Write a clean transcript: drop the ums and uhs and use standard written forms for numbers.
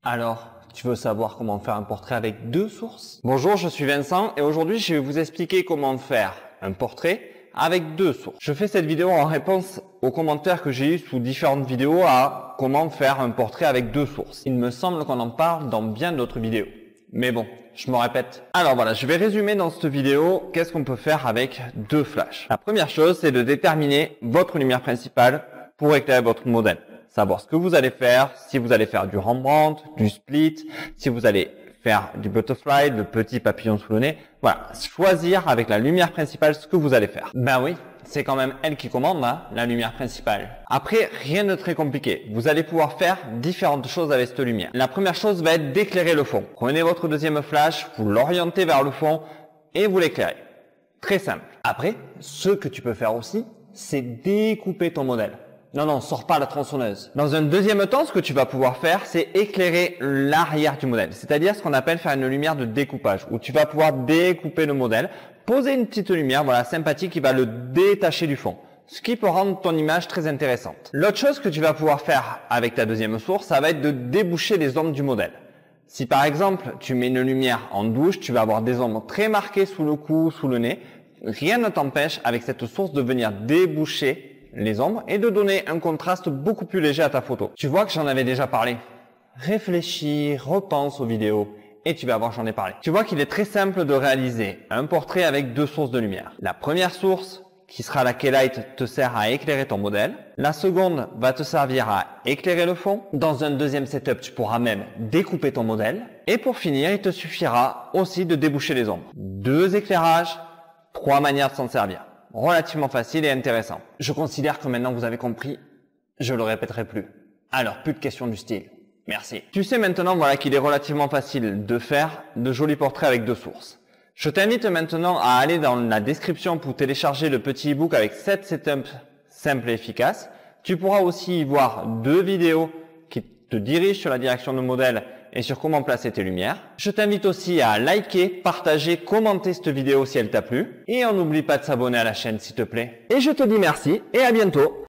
Alors, tu veux savoir comment faire un portrait avec deux sources? Bonjour, je suis Vincent et aujourd'hui je vais vous expliquer comment faire un portrait avec deux sources. Je fais cette vidéo en réponse aux commentaires que j'ai eu sous différentes vidéos à comment faire un portrait avec deux sources. Il me semble qu'on en parle dans bien d'autres vidéos. Mais bon, je me répète. Alors voilà, je vais résumer dans cette vidéo qu'est-ce qu'on peut faire avec deux flashs. La première chose, c'est de déterminer votre lumière principale pour éclairer votre modèle. Savoir ce que vous allez faire, si vous allez faire du Rembrandt, du split, si vous allez faire du butterfly, le petit papillon sous le nez. Voilà, choisir avec la lumière principale ce que vous allez faire. Ben oui, c'est quand même elle qui commande, hein, la lumière principale. Après, rien de très compliqué. Vous allez pouvoir faire différentes choses avec cette lumière. La première chose va être d'éclairer le fond. Prenez votre deuxième flash, vous l'orientez vers le fond et vous l'éclairez. Très simple. Après, ce que tu peux faire aussi, c'est découper ton modèle. Non, sors pas la tronçonneuse. Dans un deuxième temps, ce que tu vas pouvoir faire, c'est éclairer l'arrière du modèle. C'est-à-dire ce qu'on appelle faire une lumière de découpage, où tu vas pouvoir découper le modèle, poser une petite lumière, voilà, sympathique, qui va le détacher du fond. Ce qui peut rendre ton image très intéressante. L'autre chose que tu vas pouvoir faire avec ta deuxième source, ça va être de déboucher les ombres du modèle. Si par exemple, tu mets une lumière en douche, tu vas avoir des ombres très marquées sous le cou, sous le nez. Rien ne t'empêche avec cette source de venir déboucher les ombres et de donner un contraste beaucoup plus léger à ta photo. Tu vois que j'en avais déjà parlé. Réfléchis, repense aux vidéos et tu vas voir j'en ai parlé. Tu vois qu'il est très simple de réaliser un portrait avec deux sources de lumière. La première source, qui sera la Keylight, te sert à éclairer ton modèle. La seconde va te servir à éclairer le fond. Dans un deuxième setup, tu pourras même découper ton modèle. Et pour finir, il te suffira aussi de déboucher les ombres. Deux éclairages, trois manières de s'en servir. Relativement facile et intéressant. Je considère que maintenant vous avez compris, je le répéterai plus. Alors, plus de questions du style. Merci. Tu sais maintenant voilà qu'il est relativement facile de faire de jolis portraits avec deux sources. Je t'invite maintenant à aller dans la description pour télécharger le petit ebook avec 7 setups simples et efficaces. Tu pourras aussi y voir 2 vidéos qui te dirigent sur la direction de modèle et sur comment placer tes lumières. Je t'invite aussi à liker, partager, commenter cette vidéo si elle t'a plu. Et on n'oublie pas de s'abonner à la chaîne s'il te plaît. Et je te dis merci et à bientôt.